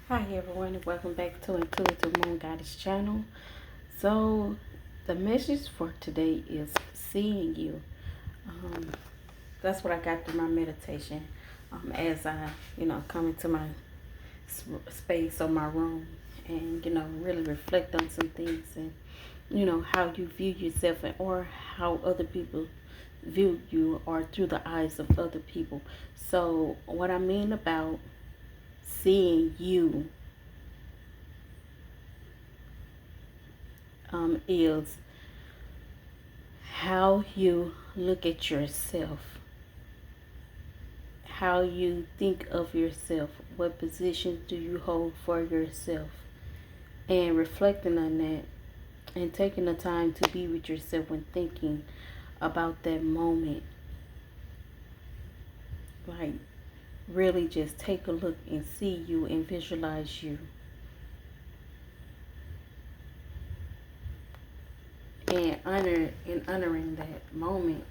Hi everyone and welcome back to Intuitive-da-MoonGoddess channel. So the message for today is seeing you. That's what I got through my meditation as I come into my space or my room and really reflect on some things and how you view yourself or how other people view you or through the eyes of other people. So what I mean about seeing you is how you look at yourself, how you think of yourself, what positions do you hold for yourself, and reflecting on that and taking the time to be with yourself when thinking about that moment. Like, really just take a look and see you and visualize you. And honoring that moment.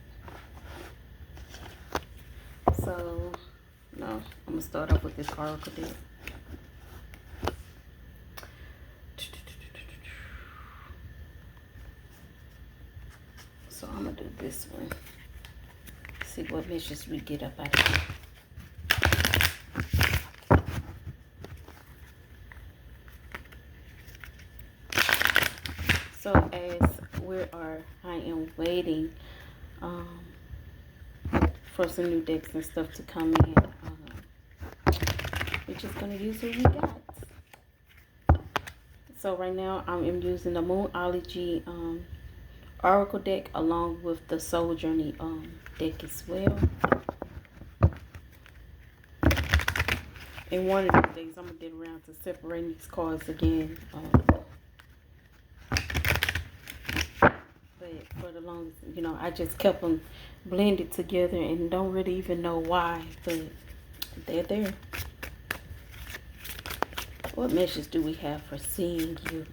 So, I'm gonna start off with this oracle deck. So I'm gonna do this one. See what messages we get up out of here. So as I am waiting for some new decks and stuff to come in. We're just going to use what we got. So right now I am using the Moonology Oracle deck along with the Soul Journey deck as well. And one of these days I'm going to get around to separating these cards again. But for the longest, I just kept them blended together and don't really even know why, but they're there. What message do we have for seeing you?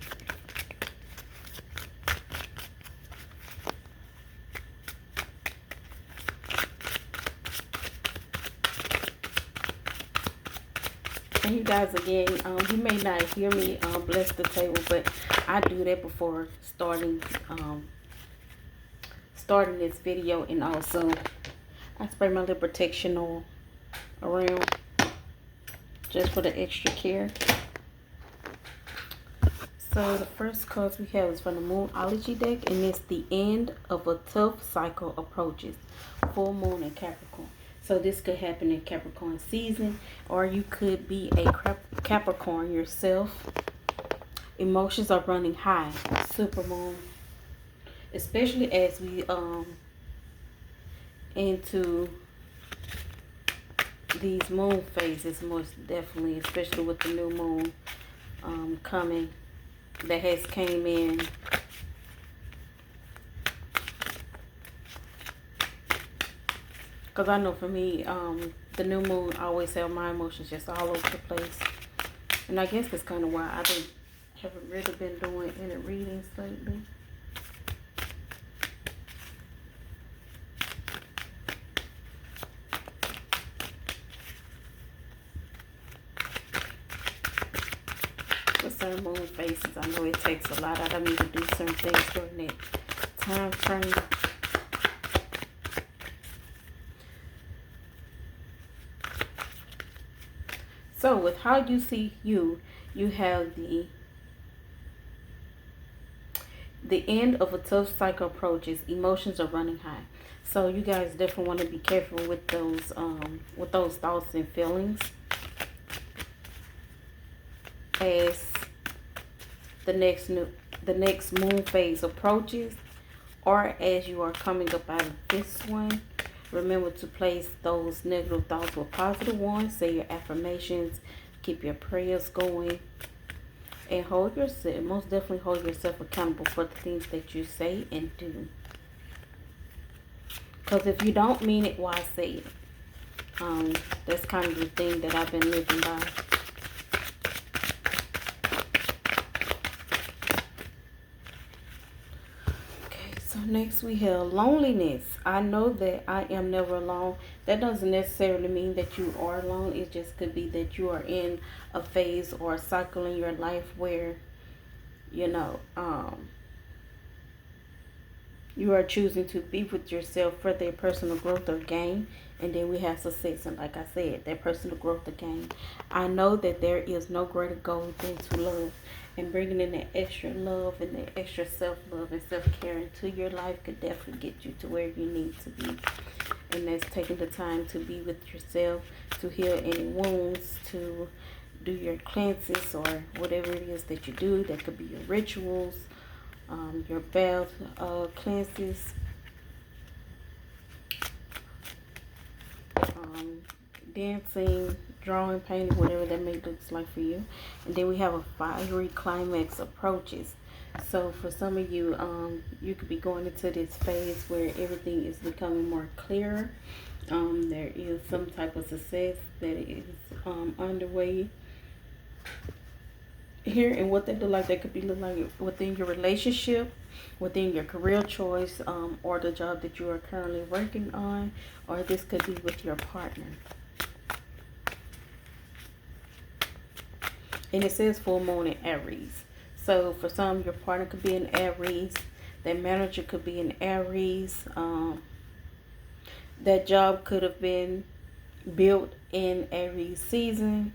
And you guys, again, you may not hear me bless the table, but I do that before starting this video, and also I spray my little protection oil around just for the extra care. So the first cards we have is from the Moonology deck, and it's the end of a tough cycle approaches. Full moon in Capricorn. So this could happen in Capricorn season, or you could be a Capricorn yourself. Emotions are running high. Super moon. Especially as we into these moon phases, most definitely, especially with the new moon coming, that has came in. Because I know for me, the new moon, I always have my emotions just all over the place. And I guess that's kind of why I haven't really been doing any readings lately. With certain moon phases, I know it takes a lot out of me to do certain things during that time frame. So with how you see you have the end of a tough cycle approaches. Emotions are running high. So you guys definitely want to be careful with those thoughts and feelings as the next moon phase approaches, or as you are coming up out of this one. Remember to place those negative thoughts with positive ones. Say your affirmations. Keep your prayers going. And most definitely hold yourself accountable for the things that you say and do. Because if you don't mean it, why say it? That's kind of the thing that I've been living by. Next we have loneliness. I know that I am never alone. That doesn't necessarily mean that you are alone. It just could be that you are in a phase or a cycle in your life where, you know, you are choosing to be with yourself for their personal growth or gain. And then we have success. And like I said, their personal growth or gain. I know that there is no greater goal than to love. And bringing in that extra love and that extra self-love and self-care into your life could definitely get you to where you need to be. And that's taking the time to be with yourself, to heal any wounds, to do your cleanses or whatever it is that you do. That could be your rituals, your bath cleanses, dancing, drawing, painting, whatever that may look like for you. And then we have a fiery climax approaches. So for some of you, you could be going into this phase where everything is becoming more clear. There is some type of success that is underway here, and what that look like, that could be look like within your relationship, within your career choice, or the job that you are currently working on, or this could be with your partner. And it says full moon in Aries. So for some, your partner could be in Aries, that manager could be in Aries, that job could have been built in Aries season,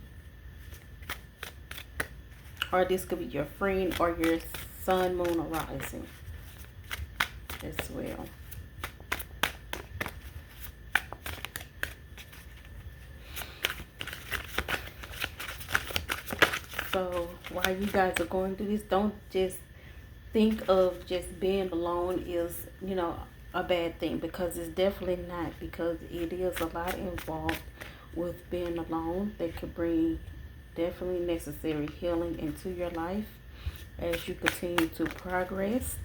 or this could be your friend or your sun, moon, or rising as well. So while you guys are going through this, don't just think of just being alone is, you know, a bad thing, because it's definitely not, because it is a lot involved with being alone that could bring definitely necessary healing into your life as you continue to progress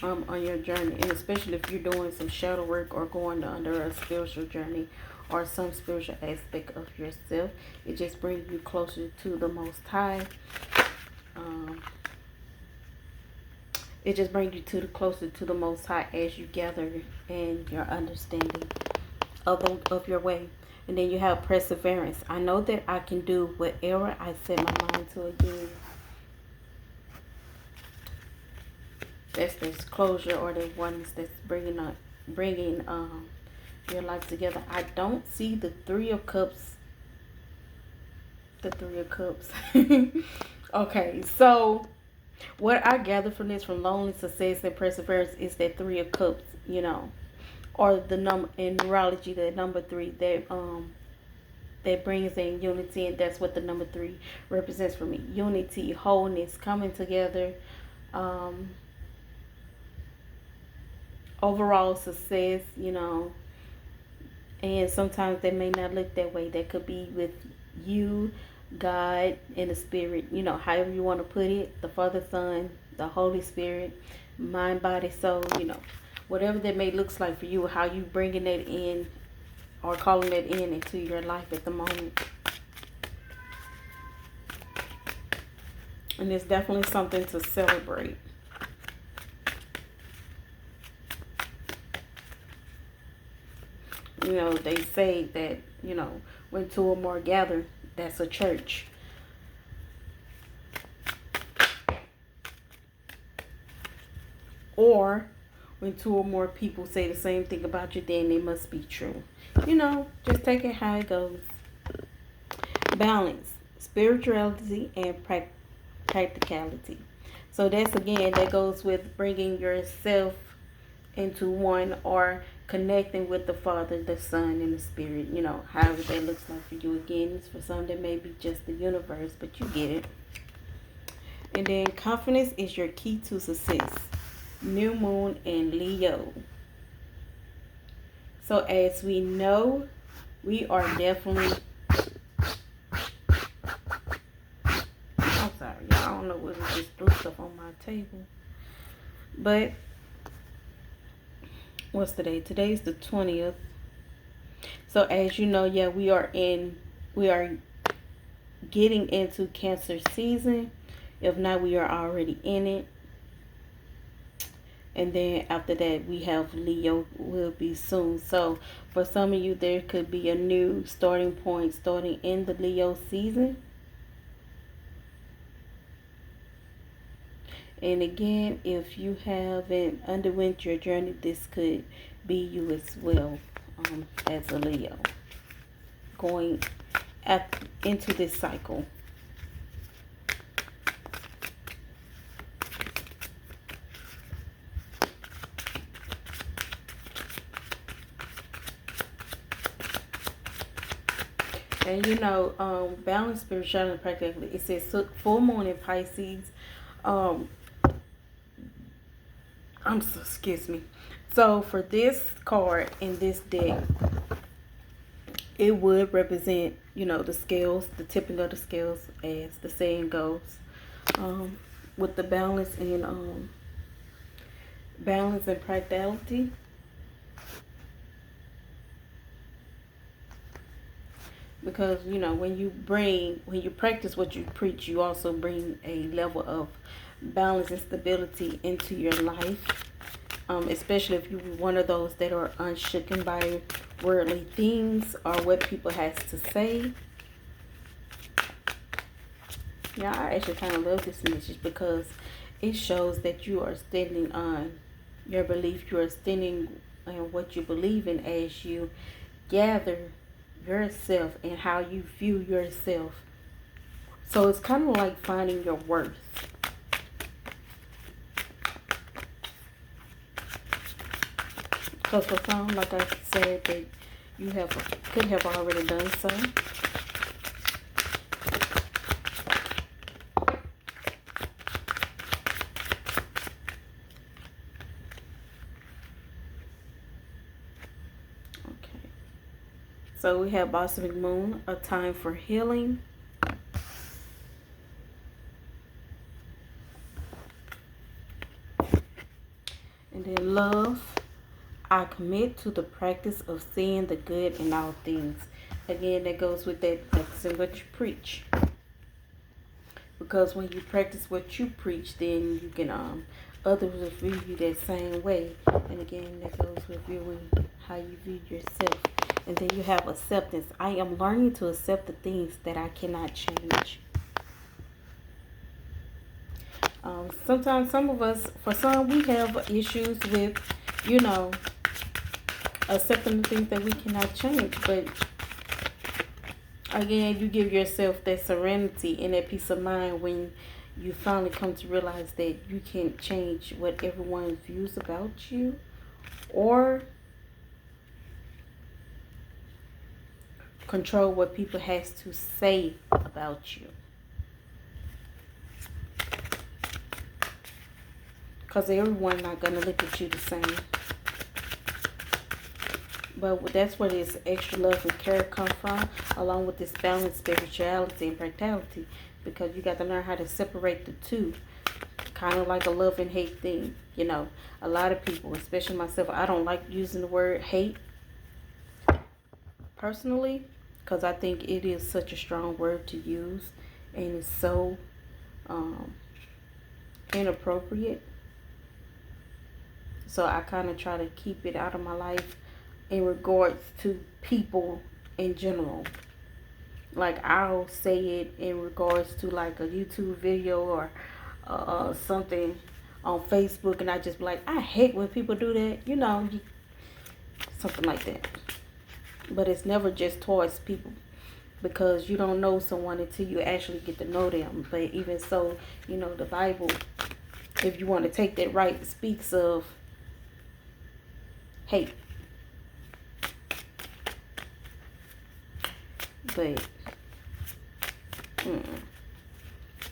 on your journey. And especially if you're doing some shadow work or going under a spiritual journey or some spiritual aspect of yourself, it just brings you closer to the Most High. It just brings you closer to the Most High as you gather in your understanding of your way. And then you have perseverance. I know that I can do whatever I set my mind to again. That's this closure, or the ones that's bringing your life together. I don't see the Three of Cups. The Three of Cups. Okay, so what I gather from this, from lonely success and perseverance, is that Three of Cups, you know, or the number in numerology, the number 3 that brings in unity, and that's what the number 3 represents for me. Unity, wholeness, coming together, overall success, you know. And sometimes they may not look that way. That could be with you, God, and the Spirit, you know, however you want to put it, the Father, Son, the Holy Spirit, mind, body, soul, you know, whatever that may looks like for you, how you bringing that in or calling that in into your life at the moment. And it's definitely something to celebrate. You know, they say that, you know, when 2 or more gather, that's a church. Or when 2 or more people say the same thing about you, then it must be true. You know, just take it how it goes. Balance, spirituality, and practicality. So that's, again, that goes with bringing yourself into one, or connecting with the Father, the Son, and the Spirit. You know, however that looks like for you. Again, it's for some that may be just the universe, but you get it. And then confidence is your key to success. New moon in Leo. So as we know, we are definitely, I'm sorry, I don't know what it just threw stuff on my table. But what's today? Today's the 20th. So as you know, yeah, we are getting into Cancer season. If not, we are already in it. And then after that, we have Leo will be soon. So for some of you, there could be a new starting point starting in the Leo season. And again, if you haven't underwent your journey, this could be you as well, as a Leo going into this cycle. And you know, balance spirituality practically. It says full moon in Pisces. Um, excuse me. So for this card in this deck, it would represent, you know, the scales, the tipping of the scales, as the saying goes, with the balance and practicality. Because you know, when you practice what you preach, you also bring a level of balance and stability into your life. Especially if you're one of those that are unshaken by worldly things or what people has to say. Yeah, I actually kind of love this message because it shows that you are standing on your belief. You are standing on what you believe in as you gather yourself and how you view yourself. So it's kind of like finding your worth. Because for some, like I said, that you could have already done so. Okay. So we have Balsamic Moon, a time for healing. And then Love. I commit to the practice of seeing the good in all things. Again, that goes with that practicing what you preach. Because when you practice what you preach, then you can others will view you that same way. And again, that goes with viewing how you view yourself. And then you have acceptance. I am learning to accept the things that I cannot change. Sometimes for some, we have issues with, you know, accepting the things that we cannot change. But again, you give yourself that serenity and that peace of mind when you finally come to realize that you can't change what everyone views about you or control what people has to say about you. Because everyone's not going to look at you the same. But that's where this extra love and care come from, along with this balanced spirituality and practicality. Because you got to learn how to separate the two. Kind of like a love and hate thing. You know, a lot of people, especially myself, I don't like using the word hate personally. Because I think it is such a strong word to use. And it's so inappropriate. So I kind of try to keep it out of my life in regards to people in general. Like I'll say it in regards to like a YouTube video or something on Facebook, and I just be like, I hate when people do that, you know, something like that. But it's never just towards people, because you don't know someone until you actually get to know them. But even so, you know, the Bible, if you want to take that right, speaks of hate.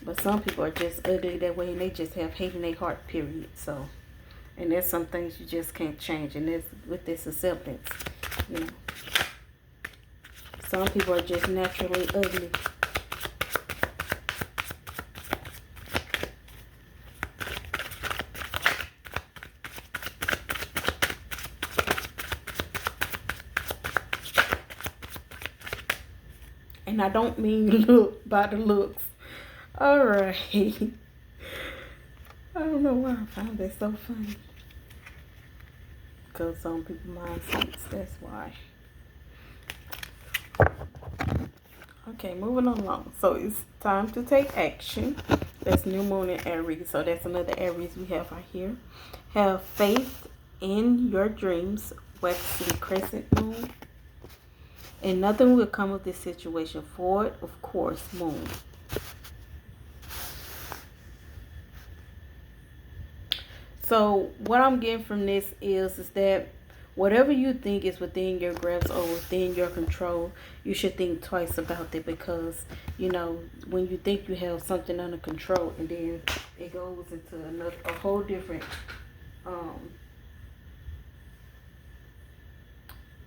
But some people are just ugly that way, and they just have hate in their heart, period. So, and there's some things you just can't change, and there's with this acceptance, you know. Some people are just naturally ugly. And I don't mean look by the looks. Alright. I don't know why I found that so funny. because some people mindsets. That's why. Okay, moving along. So it's time to take action. That's new moon in Aries. So that's another Aries we have right here. Have faith in your dreams. Waxing crescent moon. And nothing will come of this situation. Forward, of course, moon. So what I'm getting from this is that whatever you think is within your grasp or within your control, you should think twice about that, because, you know, when you think you have something under control and then it goes into a whole different,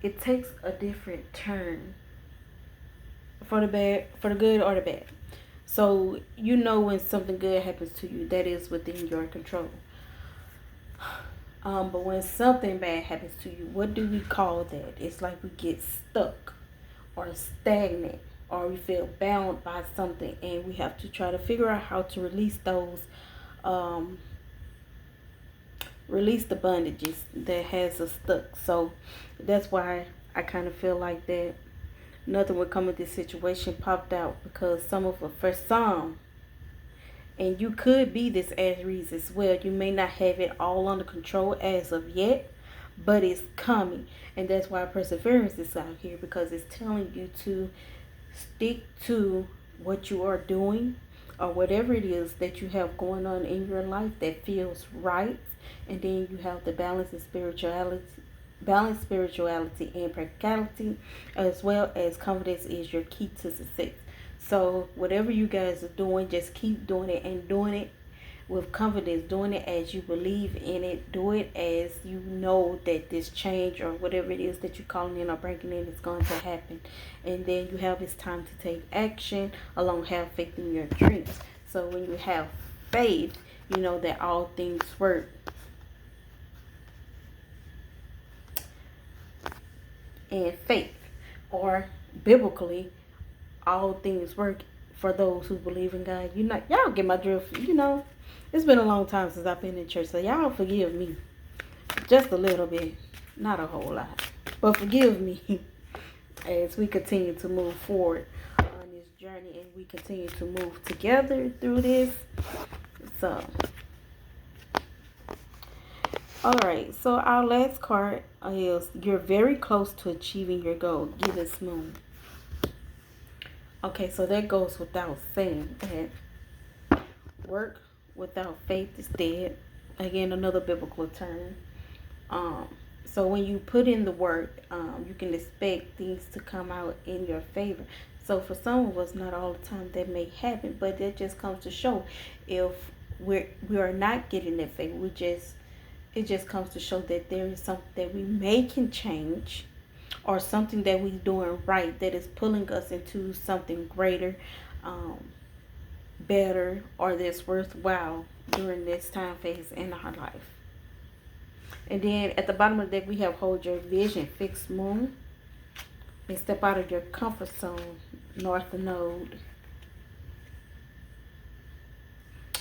it takes a different turn for the bad, for the good or the bad. So, you know, when something good happens to you, that is within your control. But when something bad happens to you, what do we call that? It's like we get stuck or stagnant, or we feel bound by something, and we have to try to figure out how to release those, release the bondages that has us stuck. So that's why I kind of feel like that nothing would come of this situation popped out, because some of it, for some, and you could be this Aries as well, you may not have it all under control as of yet, but it's coming. And that's why perseverance is out here, because it's telling you to stick to what you are doing, or whatever it is that you have going on in your life that feels right. And then you have the balance of spirituality and practicality, as well as confidence is your key to success. So whatever you guys are doing, just keep doing it, and doing it with confidence, doing it as you believe in it, do it as you know that this change or whatever it is that you're calling in or bringing in is going to happen. And then you have this time to take action, along have faith in your dreams. So when you have faith, you know that all things work. And faith, or biblically, all things work for those who believe in God. You know, y'all get my drift. You know, it's been a long time since I've been in church, so y'all forgive me just a little bit, not a whole lot, but forgive me as we continue to move forward on this journey, and we continue to move together through this. So, all right, so our last card is you're very close to achieving your goal. Give this moon. Okay, so that goes without saying that work without faith is dead. Again, another biblical term. So when you put in the work, you can expect things to come out in your favor. So for some of us, not all the time that may happen, but that just comes to show if we are not getting that favor. It just comes to show that there is something that we may can change, or something that we're doing right that is pulling us into something greater, better, or that's worthwhile during this time phase in our life. And then at the bottom of the deck, we have hold your vision, fixed moon, and step out of your comfort zone, north node.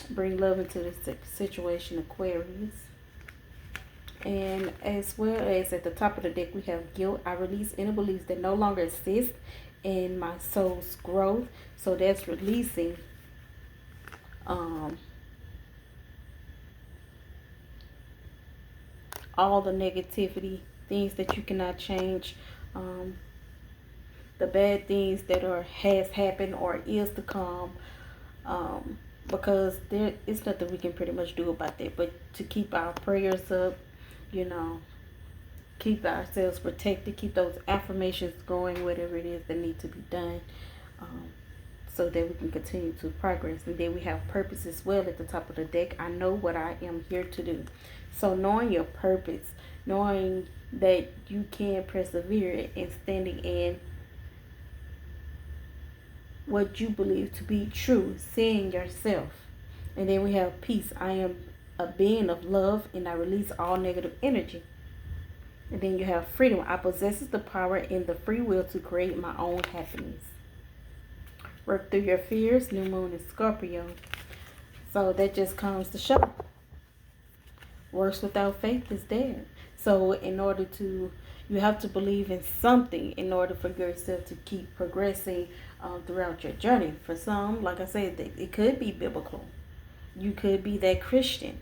Bring love into this situation, Aquarius. And as well as at the top of the deck, we have guilt. I release inner beliefs that no longer exist in my soul's growth. So that's releasing all the negativity, things that you cannot change, the bad things that has happened or is to come, because there is nothing we can pretty much do about that, but to keep our prayers up, you know, keep ourselves protected, keep those affirmations going, whatever it is that needs to be done, so that we can continue to progress. And then we have purpose as well at the top of the deck. I know what I am here to do. So knowing your purpose, knowing that you can persevere and standing in what you believe to be true, seeing yourself. And then we have peace. I am a being of love, and I release all negative energy. And then you have freedom. I possess the power and the free will to create my own happiness. Work through your fears. New moon in Scorpio. So that just comes to show. Works without faith is dead. So in order to, you have to believe in something in order for yourself to keep progressing throughout your journey. For some, like I said, it could be biblical. You could be that Christian.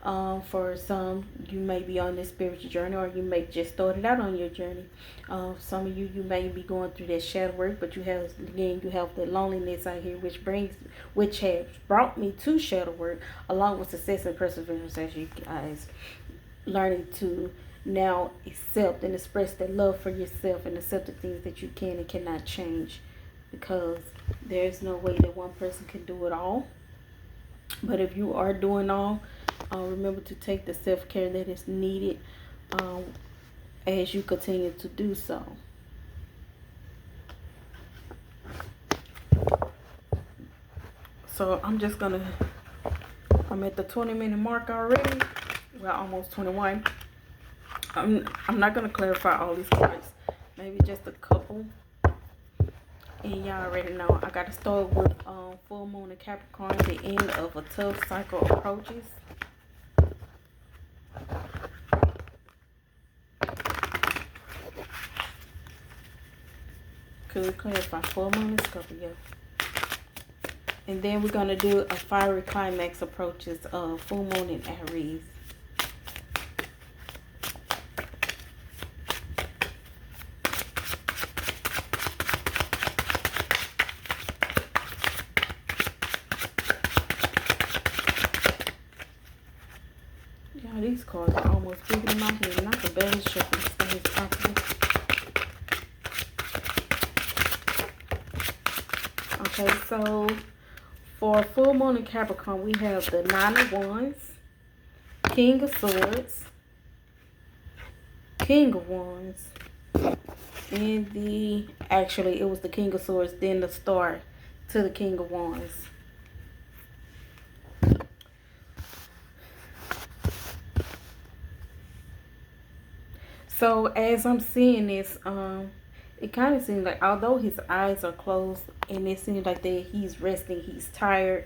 For some, you may be on this spiritual journey, or you may just started out on your journey. Some of you may be going through that shadow work, but you have the loneliness out here, which has brought me to shadow work, along with success and perseverance, as you guys learning to now accept and express that love for yourself and accept the things that you can and cannot change, because there's no way that one person can do it all. But if you are doing all, remember to take the self-care that is needed as you continue to do so. So I'm at the 20-minute mark already. Well, almost 21. I'm not going to clarify all these cards. Maybe just a couple. And y'all already know I got to start with full moon in Capricorn. The end of a tough cycle approaches. Could we clarify full moon and Scorpio? And then we're going to do a fiery climax approaches full moon in Aries. These cards are almost bigger than my head, and I can barely shuffle these things properly. Okay, so for full moon in Capricorn, we have the Nine of Wands, King of Swords, King of Wands, and it was the King of Swords, then the Star to the King of Wands. So as I'm seeing this, it kind of seems like, although his eyes are closed and it seems like he's resting, he's tired,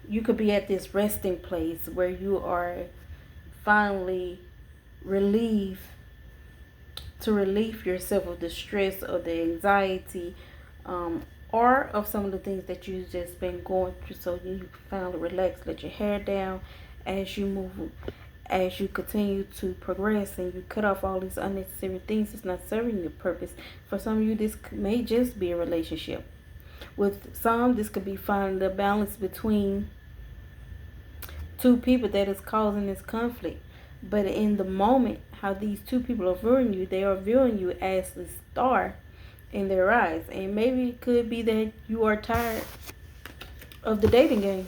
you could be at this resting place where you are finally relieve yourself of the stress or the anxiety, or of some of the things that you've just been going through, so you can finally relax, let your hair down as you continue to progress, and you cut off all these unnecessary things that's not serving your purpose. For some of you, this may just be a relationship. With some, this could be finding the balance between two people that is causing this conflict. But in the moment, how these two people are viewing you, they are viewing you as the star in their eyes. And maybe it could be that you are tired of the dating game,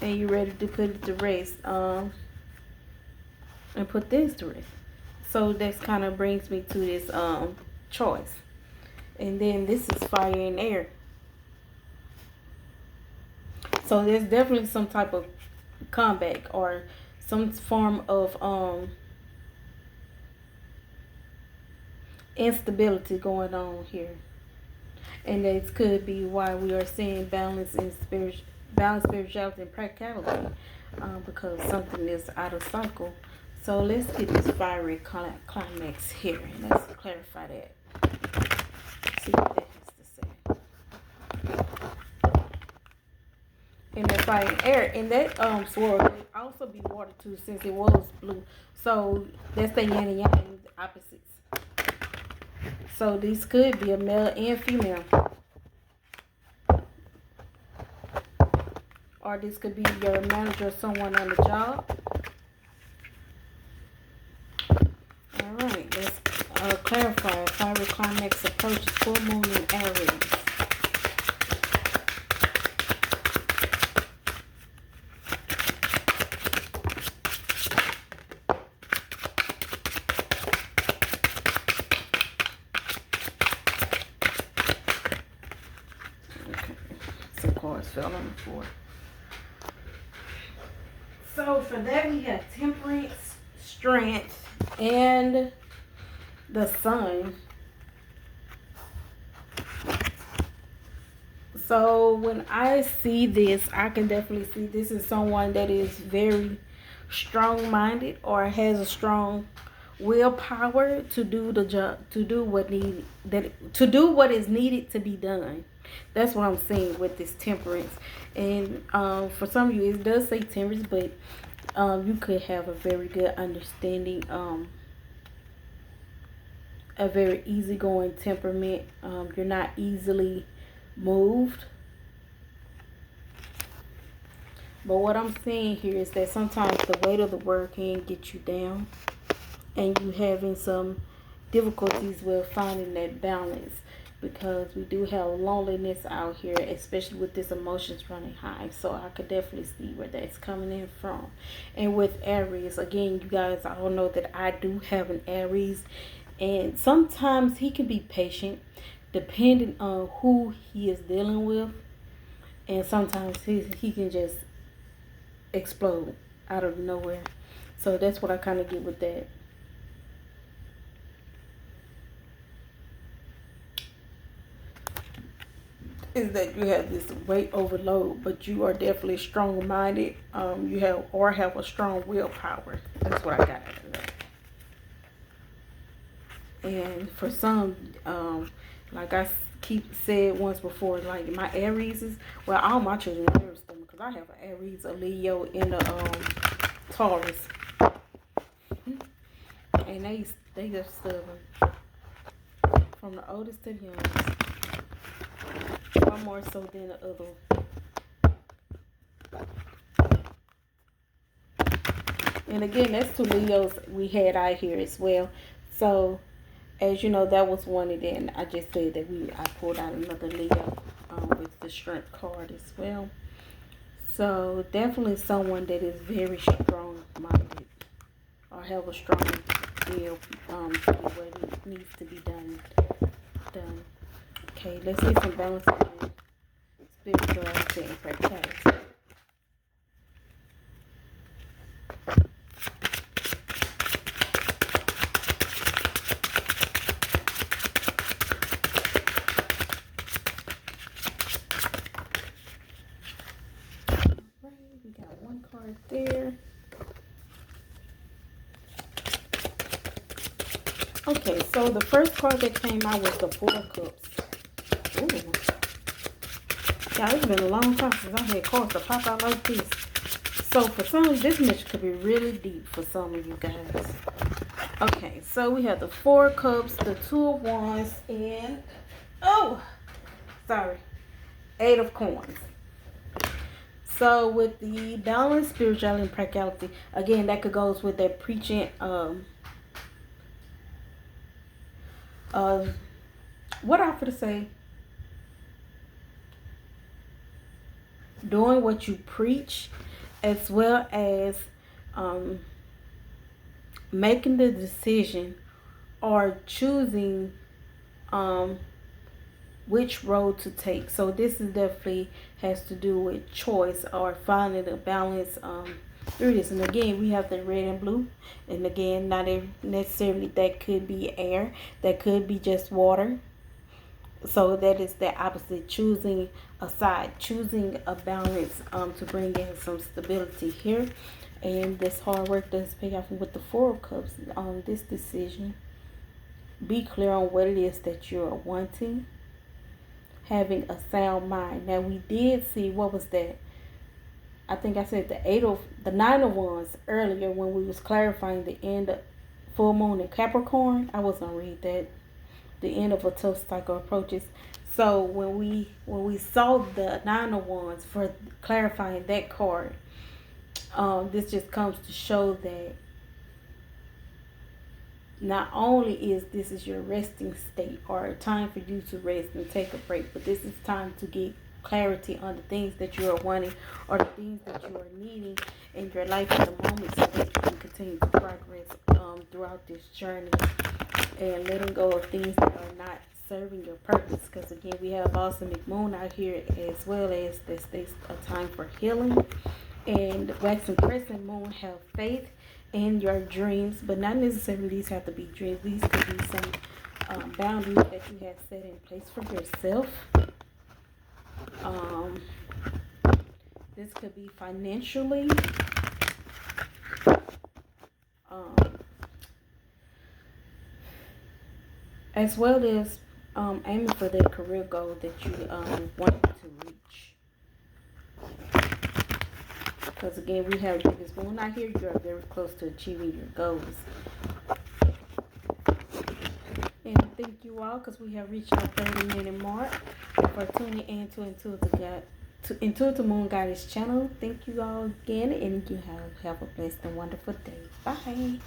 and you're ready to put it to rest, and put this to rest. So that kind of brings me to this choice. And then this is fire and air. So there's definitely some type of comeback or some form of instability going on here. And this could be why we are seeing balance spirituality and practicality, because something is out of cycle. So let's get this fiery climax here, and let's clarify that. See what that has to say. And that fire and air, and that sword could also be water too, since it was blue. So that's the yin and yang, the opposites. So these could be a male and female. Or this could be your manager or someone on the job. Alright, let's clarify. Fiery climax approaches full moon in Aries. Okay, some cards fell on the floor. So for that, we have temperance, strength, and the sun. So when I see this, I can definitely see this is someone that is very strong-minded or has a strong willpower to do the job, to do what is needed to be done. That's what I'm saying with this temperance. And for some of you, it does say temperance, but you could have a very good understanding, a very easygoing temperament. You're not easily moved. But what I'm saying here is that sometimes the weight of the word can get you down, and you having some difficulties with finding that balance, because we do have loneliness out here, especially with this emotions running high. So I could definitely see where that's coming in from. And with Aries, again, you guys all know that I do have an Aries, and sometimes he can be patient depending on who he is dealing with, and sometimes he can just explode out of nowhere. So that's what I kind of get with that. Is that you have this weight overload, but you are definitely strong-minded. You have a strong willpower. That's what I got out of that. And for some, like I keep said once before, like my Aries is, well, all my children are Aries, because I have an Aries, a Leo, and a Taurus, and they just stubborn, from the oldest to the youngest. One more so than the other. And again, that's two Leos we had out here as well. So, as you know, that was one, and then I just said that I pulled out another Leo with the Strength card as well. So, definitely someone that is very strong-minded or have a strong will to get what needs to be done. Okay, let's get some balance in spirituality and practicality. We got one card there. Okay, so the first card that came out was the Four of Cups. Ooh. Yeah, it's been a long time since I had cards to pop out like this. So for some, this message could be really deep for some of you guys. Okay, so we have the Four of Cups, the Two of Wands, and Eight of Coins. So with the balance, spirituality, and practicality, again, that could go with that preaching, what I have to say, doing what you preach, as well as making the decision or choosing which road to take. So this is definitely has to do with choice or finding a balance through this. And again, we have the red and blue, and again, not necessarily that could be air, that could be just water. So that is the opposite, choosing a side, choosing a balance to bring in some stability here. And this hard work does pay off with the Four of Cups on this decision. Be clear on what it is that you're wanting. Having a sound mind. Now we did see, what was that? I think I said the Nine of Wands earlier when we was clarifying the end of full moon in Capricorn. I was gonna read that. The end of a tough cycle approaches. So when we saw the Nine of Wands for clarifying that card, this just comes to show that not only is this your resting state or a time for you to rest and take a break, but this is time to get clarity on the things that you are wanting or the things that you are needing in your life at the moment, so that you can continue to progress throughout this journey, and letting go of things that are not serving your purpose. Because again, we have balsamic moon out here, as well as this a time for healing. And wax and crescent moon have faith in your dreams, but not necessarily these have to be dreams. These could be some boundaries that you have set in place for yourself. This could be financially. as well as aiming for that career goal that you want to reach. Because again, we have biggest moon out here. You are very close to achieving your goals. And thank you all, because we have reached our 30-minute mark, for tuning in to Intuitive Moon Goddess channel. Thank you all again, and you have a blessed and wonderful day. Bye.